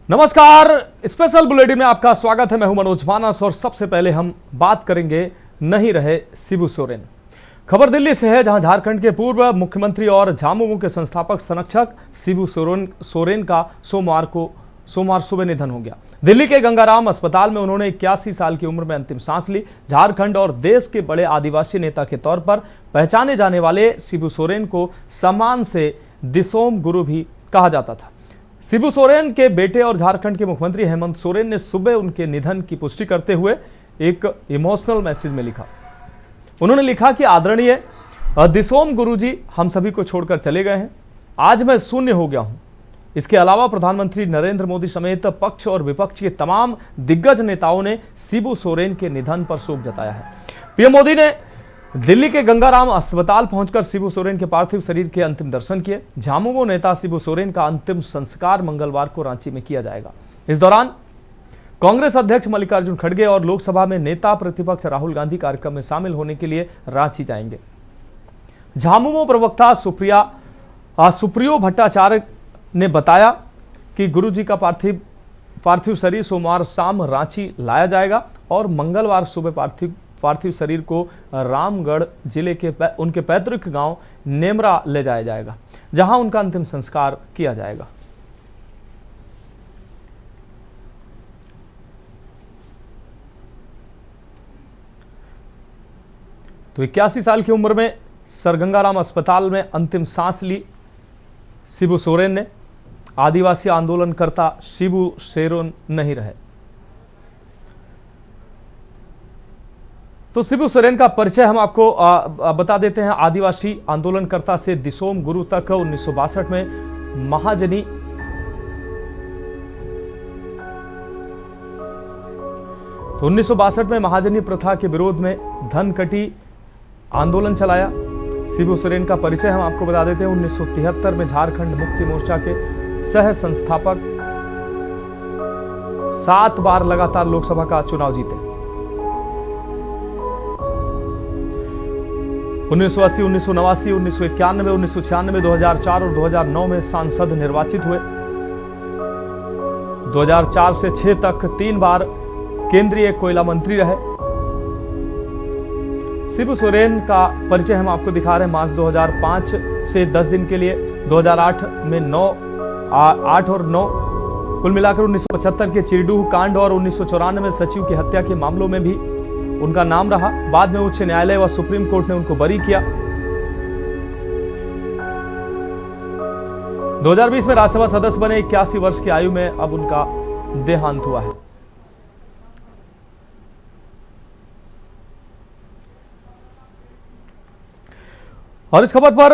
नमस्कार, special bulletin में आपका स्वागत है। मैं हूं मनोज मानस और सबसे पहले हम बात करेंगे नहीं रहे शिबू सोरेन। खबर दिल्ली से है, जहां झारखंड के पूर्व मुख्यमंत्री और झामुमो के संस्थापक संरक्षक शिबू सोरेन का सोमवार सुबह निधन हो गया। दिल्ली के गंगाराम अस्पताल में उन्होंने 81 साल की उम्र में अंतिम सांस ली। झारखंड और देश के बड़े आदिवासी नेता के तौर पर पहचाने जाने वाले शिबू सोरेन को सम्मान से दिसोम गुरु भी कहा जाता था। शिबू सोरेन के बेटे और झारखंड के मुख्यमंत्री हेमंत सोरेन ने सुबह उनके निधन की पुष्टि करते हुए एक इमोशनल मैसेज में लिखा। उन्होंने लिखा कि आदरणीय दिसोम गुरुजी हम सभी को छोड़कर चले गए हैं। आज मैं शून्य हो गया हूं। इसके अलावा प्रधानमंत्री नरेंद्र मोदी समेत पक्ष और विपक्ष के तमाम दिग्गज नेताओं ने शिबू सोरेन के निधन पर शोक जताया है। पीएम मोदी ने दिल्ली के गंगाराम अस्पताल पहुंचकर शिबू सोरेन के पार्थिव शरीर के अंतिम दर्शन किए। झामुमो नेता शिबू सोरेन का अंतिम संस्कार मंगलवार को रांची में किया जाएगा। इस दौरान कांग्रेस अध्यक्ष मल्लिकार्जुन खड़गे और लोकसभा में नेता प्रतिपक्ष राहुल गांधी कार्यक्रम में शामिल होने के लिए रांची जाएंगे। झामुमो प्रवक्ता सुप्रियो भट्टाचार्य ने बताया कि गुरुजी का पार्थिव शरीर सोमवार शाम रांची लाया जाएगा और मंगलवार सुबह पार्थिव शरीर को रामगढ़ जिले के उनके पैतृक गांव नेमरा ले जाया जाएगा, जहां उनका अंतिम संस्कार किया जाएगा। तो 81 साल की उम्र में सर गंगाराम अस्पताल में अंतिम सांस ली शिबू सोरेन ने। आदिवासी आंदोलनकर्ता शिबू सोरेन नहीं रहे। तो शिबू सोरेन का परिचय हम आपको बता देते हैं। आदिवासी आंदोलनकर्ता से दिसोम गुरु तक 1962 में महाजनी तो 1962 में महाजनी प्रथा के विरोध में धनकटी आंदोलन चलाया। शिबू सोरेन का परिचय हम आपको बता देते हैं। 1973 में झारखंड मुक्ति मोर्चा के सह संस्थापक, 7 बार लगातार लोकसभा का चुनाव जीते। 1980, 1989, 1991, 1996, 2004 और 2009 में सांसद निर्वाचित हुए। 2004 से 6 तक 3 बार केंद्रीय कोयला मंत्री रहे। शिबू सोरेन का परिचय हम आपको दिखा रहे हैं। मार्च 2005 से 10 दिन के लिए, 2008 में 8 और 9, कुल मिलाकर 1975 के चिरडूह कांड और 1994 में सचिव की हत्या के मामलों में भी उनका नाम रहा। बाद में उच्च न्यायालय व सुप्रीम कोर्ट ने उनको बरी किया। 2020 में राज्यसभा सदस्य बने। 81 वर्ष की आयु में अब उनका देहांत हुआ है। और इस खबर पर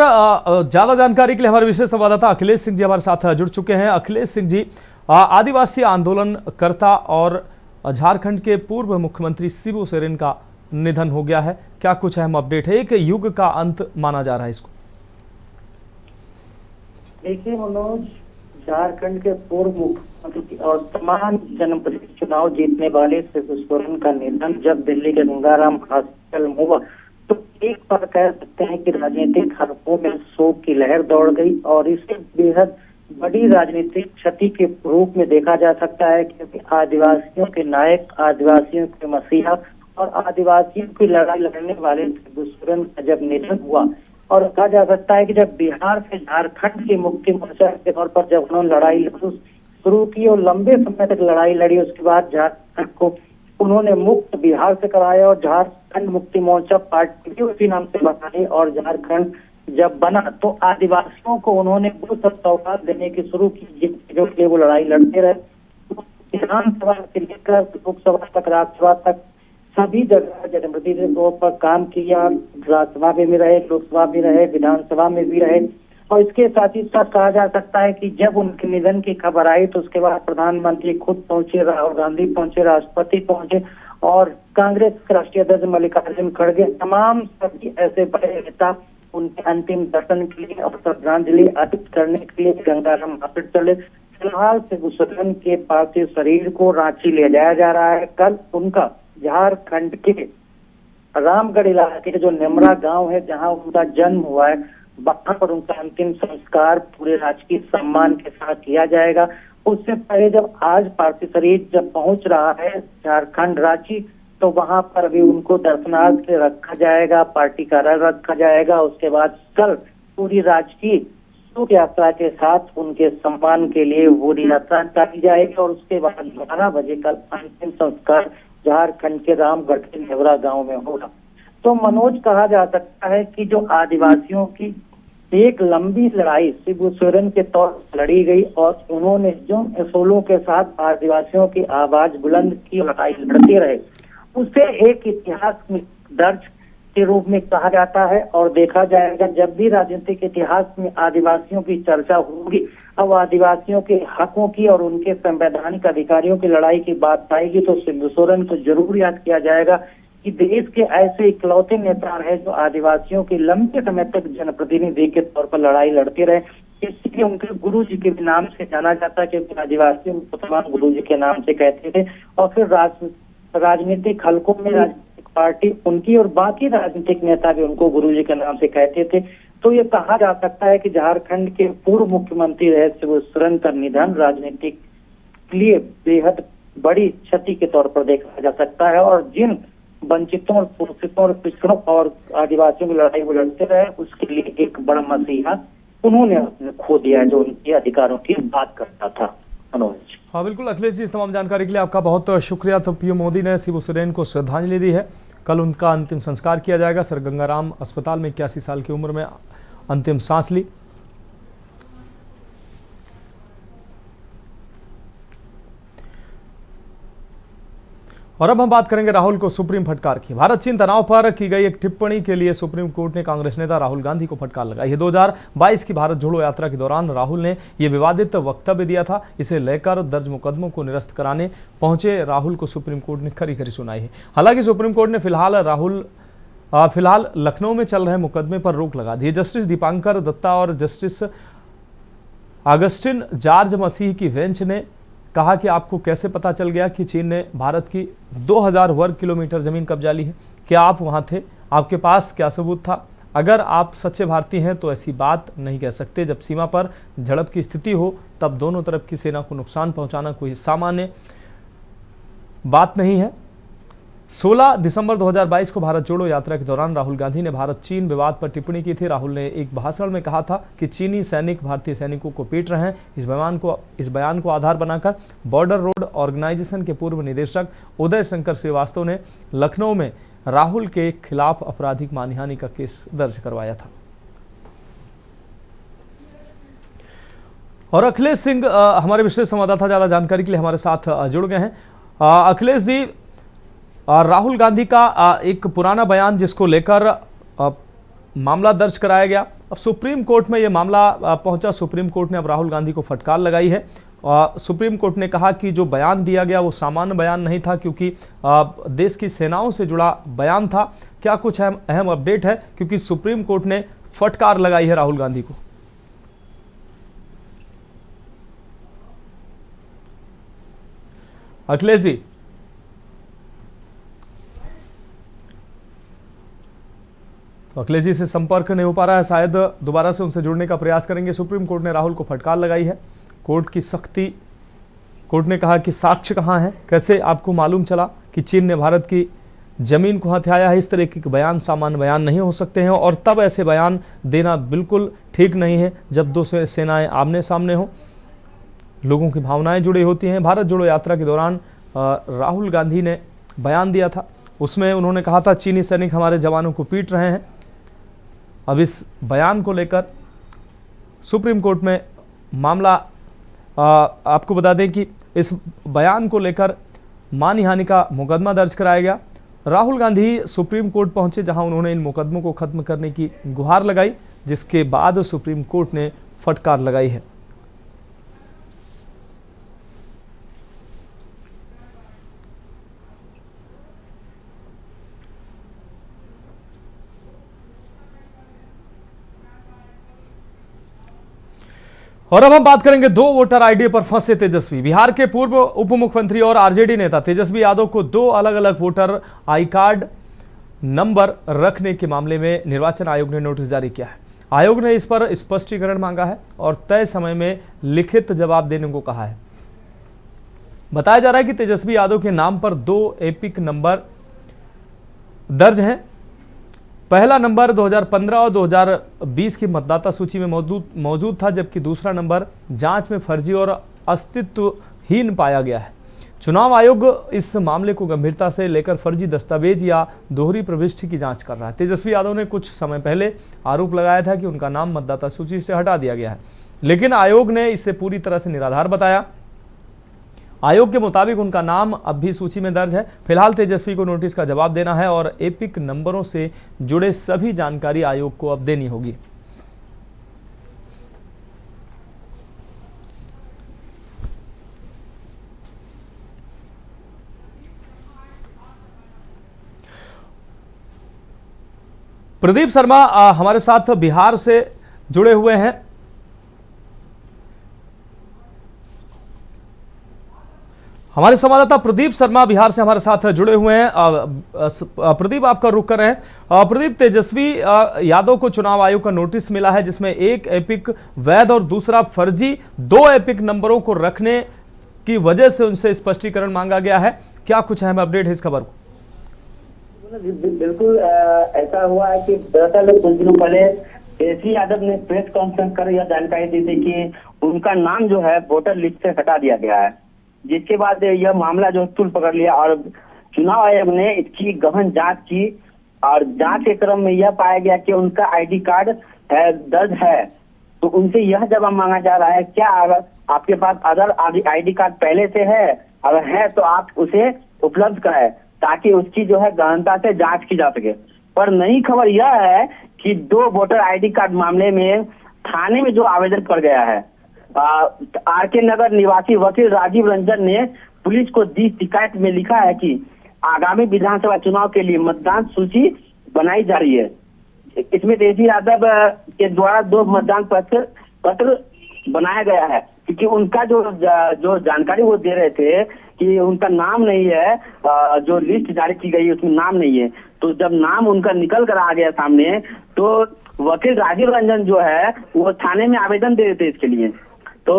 ज्यादा जानकारी के लिए हमारे विशेष संवाददाता अखिलेश सिंह जी हमारे साथ जुड़ चुके हैं। अखिलेश सिंह जी, आदिवासी आंदोलनकर्ता और झारखंड के पूर्व मुख्यमंत्री शिबू सोरेन का निधन हो गया है, क्या कुछ अहम अपडेट है? एक युग का अंत माना जा रहा है इसको। देखिए मनोज, झारखंड के पूर्व मुख्यमंत्री और तमाम जनप्रतिनिधि चुनाव जीतने वाले शिबू सोरेन का निधन जब दिल्ली के गंगाराम हॉस्पिटल में हुआ तो एक बार कह सकते हैं कि राजनीतिक हलकों में शोक की लहर दौड़ गई और इसे बेहद बड़ी राजनीतिक क्षति के रूप में देखा जा सकता है, क्योंकि आदिवासियों के नायक, आदिवासियों के मसीहा और आदिवासियों की लड़ाई लड़ने वाले शिबू सोरेन का जब निधन हुआ और कहा जा सकता है कि जब बिहार से झारखंड की मुक्ति मोर्चा के तौर पर जब उन्होंने लड़ाई शुरू की और लंबे समय तक लड़ाई लड़ी, उसके बाद झारखंड को उन्होंने मुक्त बिहार से कराया और झारखंड मुक्ति मोर्चा पार्टी भी उसी नाम से बनाई और झारखंड जब बना तो आदिवासियों को उन्होंने वो सब सौगात देने की शुरू की जिन के लिए वो लड़ाई लड़ते रहे। विधानसभा से लेकर लोकसभा तक, राज्यसभा तक सभी जगह जनप्रतिनिधि के तौर पर काम किया। राज्यसभा में भी रहे, लोकसभा में रहे, विधानसभा में भी रहे। और इसके साथ ही साथ कहा जा सकता है कि जब उनके निधन की खबर आई तो उसके बाद प्रधानमंत्री खुद पहुंचे, राहुल गांधी पहुंचे, राष्ट्रपति पहुंचे और कांग्रेस के राष्ट्रीय अध्यक्ष मल्लिकार्जुन खड़गे, तमाम सभी ऐसे बड़े नेता उनके अंतिम दर्शन के लिए और श्रद्धांजलि अर्पित करने के लिए गंगाराम हॉस्पिटल चले। फिलहाल शिबू सोरेन के पार्थिव शरीर को रांची ले जाया जा रहा है। कल उनका झारखंड के रामगढ़ इलाके के जो नेमरा गांव है, जहां उनका जन्म हुआ है, वहां पर उनका अंतिम संस्कार पूरे राजकीय सम्मान के साथ किया जाएगा। उससे पहले जब आज पार्थिव शरीर जब पहुंच रहा है झारखंड रांची, तो वहां पर भी उनको दर्शनार्थ रखा जाएगा, पार्टी कार्यालय रखा जाएगा। उसके बाद कल पूरी राजकीय शोक यात्रा के साथ उनके सम्मान के लिए पूरी यात्रा निकाली जाएगी और उसके बाद 12 बजे कल अंतिम संस्कार झारखंड के रामगढ़ के नेवरा गांव में होगा। तो मनोज, कहा जा सकता है कि जो आदिवासियों की एक लंबी लड़ाई शिबू सोरेन के तौर पर लड़ी गई और उन्होंने जो असूलों के साथ आदिवासियों की आवाज बुलंद की, लड़ाई लड़ते रहे, उसे एक इतिहास में दर्ज के रूप में कहा जाता है। और देखा जाएगा जब भी राजनीतिक इतिहास में आदिवासियों की चर्चा होगी, अब आदिवासियों के हकों की और उनके संवैधानिक अधिकारियों की लड़ाई की बात आएगी, तो शिबू सोरेन को जरूर याद किया जाएगा कि देश के ऐसे इकलौते नेता रहे जो आदिवासियों के लंबे समय तक जनप्रतिनिधि के तौर पर लड़ाई लड़ते रहे। इसलिए उनके गुरु जी के भी नाम से जाना जाता है, क्योंकि आदिवासी उनको तमाम गुरु जी के नाम से कहते थे। और फिर राजनीतिक हलकों में राजनीतिक पार्टी उनकी और बाकी राजनीतिक नेता भी उनको गुरु जी के नाम से कहते थे। तो ये कहा जा सकता है कि झारखंड के पूर्व मुख्यमंत्री रहे शिबू सोरेन का निधन राजनीतिक लिए बेहद बड़ी क्षति के तौर पर देखा जा सकता है। और जिन वंचितों और शोषितों और पिछड़ों और आदिवासियों की लड़ाई वो लड़ते रहे, उसके लिए एक बड़ा मसीहा उन्होंने खो दिया जो उनके अधिकारों की बात करता था। मनोज। हाँ बिल्कुल अखिलेश जी, इस तमाम जानकारी के लिए आपका बहुत शुक्रिया। तो पीएम मोदी ने शिबू सोरेन को श्रद्धांजलि दी है। कल उनका अंतिम संस्कार किया जाएगा। सर गंगाराम अस्पताल में 81 साल की उम्र में अंतिम सांस ली। और अब हम बात करेंगे राहुल को सुप्रीम फटकार की। भारत चीन तनाव पर की गई एक टिप्पणी के लिए सुप्रीम कोर्ट ने कांग्रेस नेता राहुल गांधी को फटकार लगाई है। 2022 की भारत जोड़ो यात्रा के दौरान राहुल ने यह विवादित वक्तव्य दिया था। इसे लेकर दर्ज मुकदमों को निरस्त कराने पहुंचे राहुल को सुप्रीम कोर्ट ने खरी खरी सुनाई है। हालांकि सुप्रीम कोर्ट ने फिलहाल लखनऊ में चल रहे मुकदमे पर रोक लगा दी है। जस्टिस दीपांकर दत्ता और जस्टिस अगस्टिन जॉर्ज मसीह की बेंच ने कहा कि आपको कैसे पता चल गया कि चीन ने भारत की 2000 वर्ग किलोमीटर जमीन कब्जा ली है? क्या आप वहां थे? आपके पास क्या सबूत था? अगर आप सच्चे भारतीय हैं तो ऐसी बात नहीं कह सकते। जब सीमा पर झड़प की स्थिति हो तब दोनों तरफ की सेना को नुकसान पहुंचाना कोई सामान्य बात नहीं है। 16 दिसंबर 2022 को भारत जोड़ो यात्रा के दौरान राहुल गांधी ने भारत चीन विवाद पर टिप्पणी की थी। राहुल ने एक भाषण में कहा था कि चीनी सैनिक भारतीय सैनिकों को पीट रहे हैं। इस बयान को आधार बनाकर बॉर्डर रोड ऑर्गेनाइजेशन के पूर्व निदेशक उदय शंकर श्रीवास्तव ने लखनऊ में राहुल के खिलाफ आपराधिक मानहानि का केस दर्ज करवाया था। और अखिलेश सिंह हमारे विशेष संवाददाता ज्यादा जानकारी के लिए हमारे साथ जुड़ गए हैं। अखिलेश जी, राहुल गांधी का एक पुराना बयान जिसको लेकर मामला दर्ज कराया गया, अब सुप्रीम कोर्ट में यह मामला पहुंचा। सुप्रीम कोर्ट ने अब राहुल गांधी को फटकार लगाई है। सुप्रीम कोर्ट ने कहा कि जो बयान दिया गया वो सामान्य बयान नहीं था, क्योंकि देश की सेनाओं से जुड़ा बयान था। क्या कुछ अहम अपडेट है, क्योंकि सुप्रीम कोर्ट ने फटकार लगाई है राहुल गांधी को? अखिलेश जी, तो अखिलेश जी से संपर्क नहीं हो पा रहा है, शायद दोबारा से उनसे जुड़ने का प्रयास करेंगे। सुप्रीम कोर्ट ने राहुल को फटकार लगाई है। कोर्ट ने कहा कि साक्ष्य कहां है? कैसे आपको मालूम चला कि चीन ने भारत की जमीन को हथियाया है? इस तरह के बयान सामान्य बयान नहीं हो सकते हैं, और तब ऐसे बयान देना बिल्कुल ठीक नहीं है जब दो सेनाएं आमने सामने हो, लोगों की भावनाएं जुड़ी होती हैं। भारत जोड़ो यात्रा के दौरान राहुल गांधी ने बयान दिया था, उसमें उन्होंने कहा था चीनी सैनिक हमारे जवानों को पीट रहे हैं। अब इस बयान को लेकर सुप्रीम कोर्ट में मामला, आपको बता दें कि इस बयान को लेकर मानहानि का मुकदमा दर्ज कराया गया। राहुल गांधी सुप्रीम कोर्ट पहुंचे, जहां उन्होंने इन मुकदमों को खत्म करने की गुहार लगाई, जिसके बाद सुप्रीम कोर्ट ने फटकार लगाई है। और अब हम बात करेंगे 2 वोटर आईडी पर फंसे तेजस्वी। बिहार के पूर्व उप मुख्यमंत्री और आरजेडी नेता तेजस्वी यादव को 2 अलग अलग वोटर आई कार्ड नंबर रखने के मामले में निर्वाचन आयोग ने नोटिस जारी किया है। आयोग ने इस पर स्पष्टीकरण मांगा है और तय समय में लिखित जवाब देने को कहा है। बताया जा रहा है कि तेजस्वी यादव के नाम पर 2 एपिक नंबर दर्ज हैं। पहला नंबर 2015 और 2020 की मतदाता सूची में मौजूद था, जबकि दूसरा नंबर जांच में फर्जी और अस्तित्वहीन पाया गया है। चुनाव आयोग इस मामले को गंभीरता से लेकर फर्जी दस्तावेज या दोहरी प्रविष्टि की जांच कर रहा है। तेजस्वी यादव ने कुछ समय पहले आरोप लगाया था कि उनका नाम मतदाता सूची से हटा दिया गया है, लेकिन आयोग ने इसे पूरी तरह से निराधार बताया। आयोग के मुताबिक उनका नाम अब भी सूची में दर्ज है। फिलहाल तेजस्वी को नोटिस का जवाब देना है और एपिक नंबरों से जुड़े सभी जानकारी आयोग को अब देनी होगी। प्रदीप शर्मा हमारे साथ बिहार से जुड़े हुए हैं। हमारे संवाददाता प्रदीप शर्मा बिहार से हमारे साथ जुड़े हुए हैं। प्रदीप, आपका रुख कर रहे हैं। प्रदीप, तेजस्वी यादव को चुनाव आयोग का नोटिस मिला है जिसमें एक एपिक वैध और दूसरा फर्जी 2 एपिक नंबरों को रखने की वजह से उनसे स्पष्टीकरण मांगा गया है। क्या कुछ अहम अपडेट है इस खबर को? बिल्कुल ऐसा हुआ है कि दरअसल कुछ दिनों पहले तेजस्वी यादव ने प्रेस कॉन्फ्रेंस कर यह जानकारी दी थी कि उनका नाम जो है वोटर लिस्ट से हटा दिया गया है, जिसके बाद यह मामला जो तूल पकड़ लिया और चुनाव आयोग ने इसकी गहन जांच की और जांच के क्रम में यह पाया गया कि उनका आईडी कार्ड दर्ज है। तो उनसे यह जवाब मांगा जा रहा है, क्या अगर आपके पास अदर आईडी कार्ड पहले से है, अगर है तो आप उसे उपलब्ध कराएं ताकि उसकी जो है गहनता से जांच की जा सके। पर नई खबर यह है कि 2 वोटर आईडी कार्ड मामले में थाने में जो आवेदन पड़ गया है, आरके नगर निवासी वकील राजीव रंजन ने पुलिस को दी शिकायत में लिखा है कि आगामी विधानसभा चुनाव के लिए मतदान सूची बनाई जा रही है। इसमें तेजस्वी यादव के द्वारा 2 मतदान पत्र बनाया गया है, क्योंकि उनका जो जानकारी वो दे रहे थे कि उनका नाम नहीं है, जो लिस्ट जारी की गई है उसमें नाम नहीं है। तो जब नाम उनका निकल कर आ गया सामने, तो वकील राजीव रंजन जो है वो थाने में आवेदन दे देते इसके लिए। तो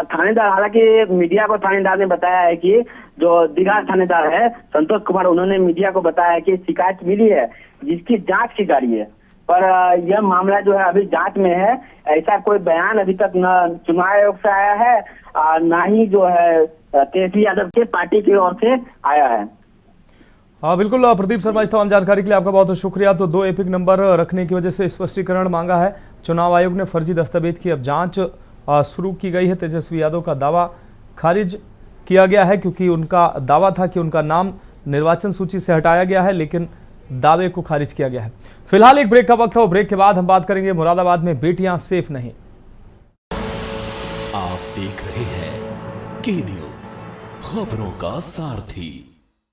थानेदार, हालांकि मीडिया को थानेदार ने बताया है कि जो दीघा थानेदार है संतोष कुमार, उन्होंने मीडिया को बताया है कि शिकायत मिली है जिसकी जांच की जा रही है। पर यह मामला जो है अभी जांच में है। ऐसा कोई बयान अभी तक न चुनाव आयोग से आया है, ना ही जो है तेजस्वी यादव के पार्टी की ओर से आया है। हाँ बिल्कुल प्रदीप शर्मा, इस तमाम जानकारी के लिए आपका बहुत बहुत शुक्रिया। तो 2 एपिक नंबर रखने की वजह से स्पष्टीकरण मांगा है चुनाव आयोग ने। फर्जी दस्तावेज की अब जांच शुरू की गई है। तेजस्वी यादव का दावा खारिज किया गया है क्योंकि उनका दावा था कि उनका नाम निर्वाचन सूची से हटाया गया है, लेकिन दावे को खारिज किया गया है। फिलहाल एक ब्रेक का वक्त है और ब्रेक के बाद हम बात करेंगे मुरादाबाद में बेटियां सेफ नहीं। आप देख रहे हैं के न्यूज, खबरों का सारथी।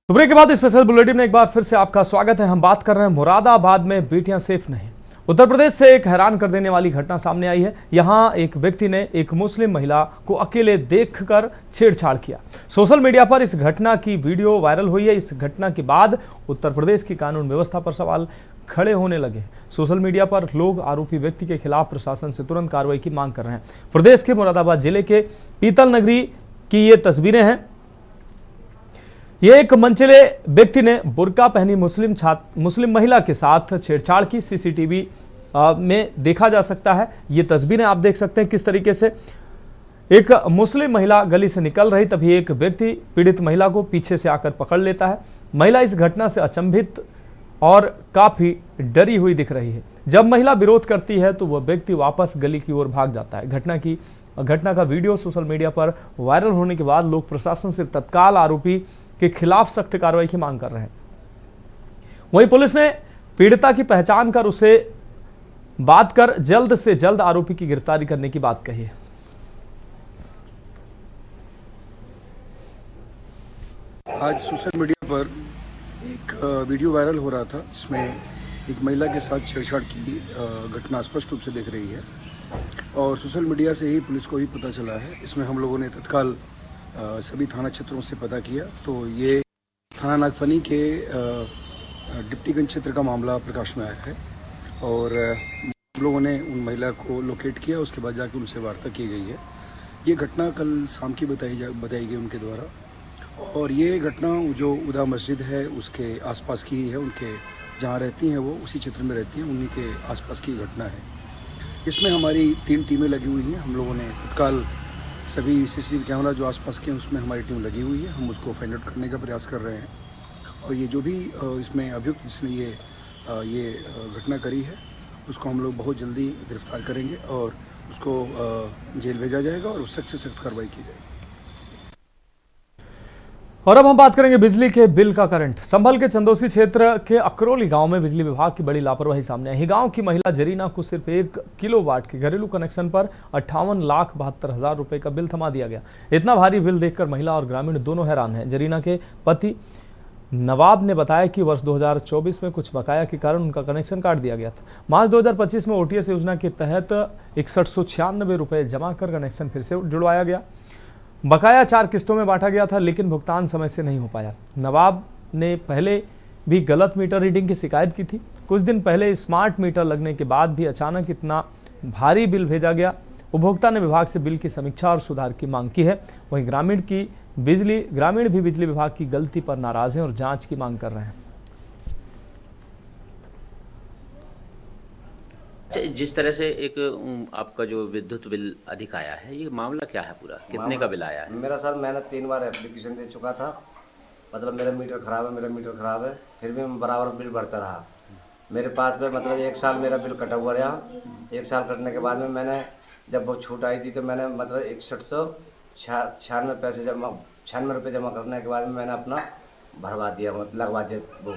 तो ब्रेक के बाद स्पेशल बुलेटिन में एक बार फिर से आपका स्वागत है। हम बात कर रहे हैं मुरादाबाद में बेटियां सेफ नहीं। उत्तर प्रदेश से एक हैरान कर देने वाली घटना सामने आई है। यहां एक व्यक्ति ने एक मुस्लिम महिला को अकेले देखकर छेड़छाड़ किया। सोशल मीडिया पर इस घटना की वीडियो वायरल हुई है। इस घटना के बाद उत्तर प्रदेश की कानून व्यवस्था पर सवाल खड़े होने लगे। सोशल मीडिया पर लोग आरोपी व्यक्ति के खिलाफ प्रशासन से तुरंत कार्रवाई की मांग कर रहे हैं। प्रदेश के मुरादाबाद जिले के पीतल नगरी की ये तस्वीरें हैं। ये एक मनचले व्यक्ति ने बुर्का पहनी मुस्लिम महिला के साथ छेड़छाड़ की। सीसीटीवी में देखा जा सकता है। ये तस्वीरें आप देख सकते हैं किस तरीके से एक मुस्लिम महिला गली से निकल रही, तभी एक व्यक्ति पीड़ित महिला को पीछे से आकर पकड़ लेता है। महिला इस घटना से अचंभित और काफी डरी हुई दिख रही है। जब महिला विरोध करती है तो वह व्यक्ति वापस गली की ओर भाग जाता है। घटना का वीडियो सोशल मीडिया पर वायरल होने के बाद लोग प्रशासन से तत्काल आरोपी के खिलाफ सख्त कार्रवाई की मांग कर रहे हैं। वहीं पुलिस ने पीड़िता की पहचान कर उसे बात कर जल्द से जल्द आरोपी की गिरफ्तारी करने की बात कही है। आज सोशल मीडिया पर एक वीडियो वायरल हो रहा था, इसमें एक महिला के साथ छेड़छाड़ की घटना स्पष्ट रूप से दिख रही है और सोशल मीडिया से ही पुलिस को ही पता चला है। इसमें हम लोगों ने तत्काल सभी थाना क्षेत्रों से पता किया तो ये थाना नागफनी के डिप्टीगंज क्षेत्र का मामला प्रकाश में आया है और हम लोगों ने उन महिला को लोकेट किया। उसके बाद जाकर उनसे वार्ता की गई है। ये घटना कल शाम की बताई गई उनके द्वारा और ये घटना जो उदा मस्जिद है उसके आसपास की ही है। उनके जहाँ रहती हैं वो उसी क्षेत्र में रहती हैं, उन्हीं के आसपास की घटना है। इसमें हमारी 3 टीमें लगी हुई हैं। हम लोगों ने तत्काल सभी CCTV कैमरा जो आसपास के हैं उसमें हमारी टीम लगी हुई है। हम उसको फाइंड आउट करने का प्रयास कर रहे हैं और ये जो भी इसमें अभियुक्त जिसने ये घटना करी है उसको हम लोग बहुत जल्दी गिरफ्तार करेंगे और उसको जेल भेजा जाएगा और सख्त से सख्त कार्रवाई की जाएगी। और अब हम बात करेंगे बिजली के बिल का करंट। संभल के चंदोसी क्षेत्र के अकरोली गांव में बिजली विभाग की बड़ी लापरवाही सामने आई। गांव की महिला जरीना को सिर्फ 1 किलोवाट के घरेलू कनेक्शन पर 58,72,000 रुपए का बिल थमा दिया गया। इतना भारी बिल देखकर महिला और ग्रामीण दोनों हैरान हैं। जरीना के पति नवाब ने बताया कि वर्ष 2024 में कुछ बकाया के कारण उनका कनेक्शन काट दिया गया था। मार्च 2025 में OTS योजना के तहत 6196 रुपए जमा कर कनेक्शन फिर से जुड़वाया गया। बकाया 4 किस्तों में बांटा गया था, लेकिन भुगतान समय से नहीं हो पाया। नवाब ने पहले भी गलत मीटर रीडिंग की शिकायत की थी। कुछ दिन पहले स्मार्ट मीटर लगने के बाद भी अचानक इतना भारी बिल भेजा गया। उपभोक्ता ने विभाग से बिल की समीक्षा और सुधार की मांग की है। वहीं ग्रामीण भी बिजली विभाग की गलती पर नाराज हैं और जांच की मांग कर रहे हैं। जिस तरह से एक आपका जो विद्युत बिल अधिक आया है, ये मामला क्या है पूरा? कितने का बिल आया है? मेरा सर मैंने 3 बार एप्लीकेशन दे चुका था। मतलब मेरा मीटर ख़राब है, फिर भी मैं बराबर बिल भरता रहा। मेरे पास में मतलब 1 साल मेरा बिल कटा हुआ रहा। 1 साल कटने के बाद में मैंने जब वो छूट आई थी तो मैंने मतलब 6196 रुपये जमा करने के बाद में मैंने अपना भरवा दिया, लगवा दिया वो।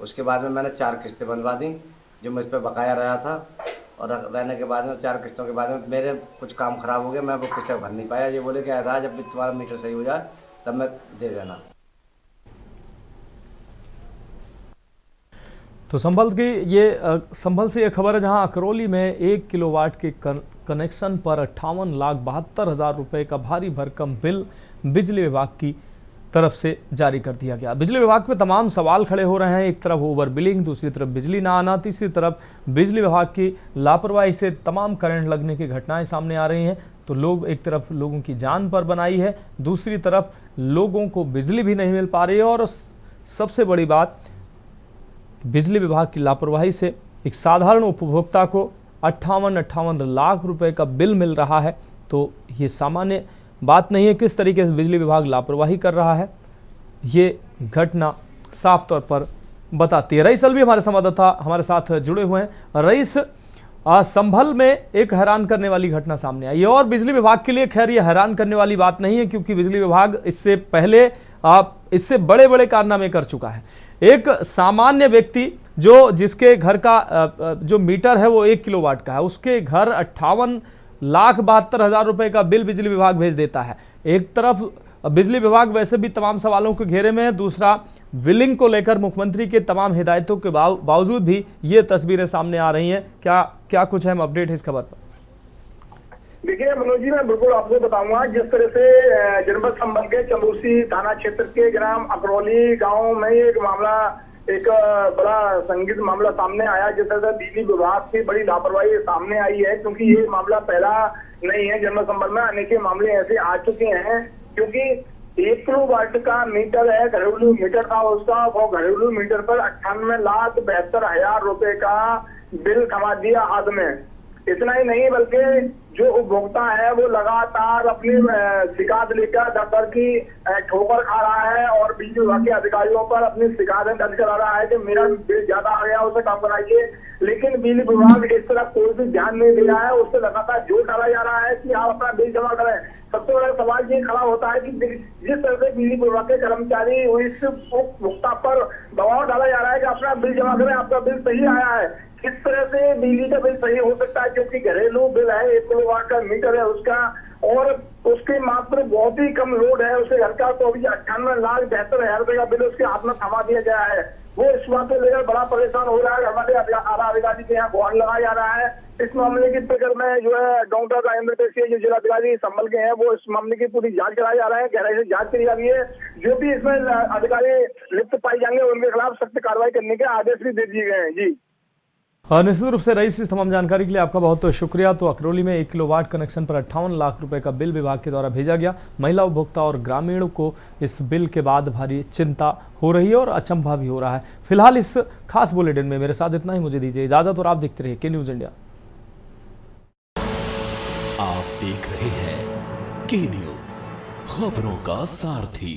उसके बाद में मैंने 4 किस्तें बनवा दी जो मुझ पर बकाया रहा था। और रहने के बाद में 4 किस्तों के बाद में मेरे कुछ काम खराब हो गया, मैं वो किस्तें भर नहीं पाया। ये बोले कि राज जब तुम्हारा मीटर सही हो जाए तब मैं दे देना। तो संभल से ये खबर है, जहां अकरोली में 1 किलोवाट के कनेक्शन पर 58,72,000 रुपए का भारी भरकम बिल बिजली विभाग की तरफ से जारी कर दिया गया। बिजली विभाग पे तमाम सवाल खड़े हो रहे हैं। एक तरफ ओवर बिलिंग, दूसरी तरफ बिजली ना आना, तीसरी तरफ बिजली विभाग की लापरवाही से तमाम करंट लगने की घटनाएं सामने आ रही हैं। तो लोग एक तरफ लोगों की जान पर बनाई है, दूसरी तरफ लोगों को बिजली भी नहीं मिल पा रही है। और सबसे बड़ी बात, बिजली विभाग की लापरवाही से एक साधारण उपभोक्ता को 58 लाख रुपए का बिल मिल रहा है। तो ये सामान्य बात नहीं है। किस तरीके से बिजली विभाग लापरवाही कर रहा है, ये घटना साफ तौर पर बताती है। रईस अलवी हमारे संवाददाता हमारे साथ जुड़े हुए हैं। रईस, संभल में एक हैरान करने वाली घटना सामने आई है और बिजली विभाग के लिए खैर ये हैरान करने वाली बात नहीं है, क्योंकि बिजली विभाग इससे पहले इससे बड़े बड़े कारनामे कर चुका है। एक सामान्य व्यक्ति जिसके घर का जो मीटर है वो 1 किलोवाट का है, उसके घर 58,72,000 रुपए का बिल बिजली विभाग भेज देता है। एक तरफ बिजली विभाग वैसे भी तमाम सवालों के घेरे में है, दूसरा बिलिंग को लेकर मुख्यमंत्री के तमाम हिदायतों के बावजूद भी ये तस्वीरें सामने आ रही हैं। क्या कुछ अहम अपडेट है इस खबर पर? देखिए मनोज जी, मैं बिल्कुल आपको बताऊंगा। जिस तरह से जनपद संभल के चंदोसी थाना क्षेत्र के ग्राम अकरौली गांव में एक बड़ा संगीत मामला सामने आया, जिस तरह से बिजली विभाग की बड़ी लापरवाही सामने आई है। क्योंकि ये मामला पहला नहीं है, जनपद संभल में अनेक मामले ऐसे आ चुके हैं। क्योंकि 1 किलोवाट का मीटर है, घरेलू मीटर था उसका, वो घरेलू मीटर पर 98,72,000 रुपए का बिल थमा दिया हाथ में। इतना ही नहीं बल्कि जो उपभोक्ता है वो लगातार अपनी शिकायत लेकर दफ्तर की ठोकर खा रहा है और बिजली विभाग के अधिकारियों पर अपनी शिकायत दर्ज करा रहा है कि मेरा बिल ज्यादा आ गया, उसे कम कराइए। लेकिन बिजली विभाग इस तरफ कोई भी ध्यान नहीं दे रहा है, उससे लगातार जोर डाला जा रहा है कि आप अपना बिल जमा करें। सबसे बड़ा सवाल ये खड़ा होता है कि जिस तरह से बिजली विभाग के कर्मचारी इस उपभोक्ता पर दबाव डाला जा रहा है कि अपना बिल जमा करें, आपका बिल सही आया है। किस तरह से बिजली का बिल सही हो सकता है, क्योंकि घरेलू बिल है, 1 किलोवाट का मीटर है उसका, और उसके मात्र बहुत ही कम लोड है उसके घर का। तो अभी 98,72,000 रुपए का बिल उसके हाथ में थमा दिया गया है। वो इस बात को लेकर बड़ा परेशान हो रहा है। हमारे आला अधिकारी के यहाँ गुहार लगाया जा रहा है। इस मामले की फिक्र में जो है डॉक्टर राजेंद्र पेशी जो जिलाधिकारी संभल के हैं, वो इस मामले की पूरी जांच कराया जा रहा है, गहराई से जांच करी जा रही है। जो भी इसमें अधिकारी लिप्त पाए जाएंगे उनके खिलाफ सख्त कार्रवाई करने के आदेश भी दे दिए गए हैं। जी निश्चित रूप से रईस, इस तमाम जानकारी के लिए आपका बहुत शुक्रिया। तो अकरौली में 1 किलोवाट कनेक्शन पर 58 लाख रुपए का बिल विभाग के द्वारा भेजा गया। महिला उपभोक्ता और ग्रामीणों को इस बिल के बाद भारी चिंता हो रही है और अचंभा भी हो रहा है। फिलहाल इस खास बुलेटिन में मेरे साथ इतना ही। मुझे दीजिए इजाजत और आप देखते रहिए के न्यूज इंडिया। आप देख रहे हैं के न्यूज, खबरों का सारथी।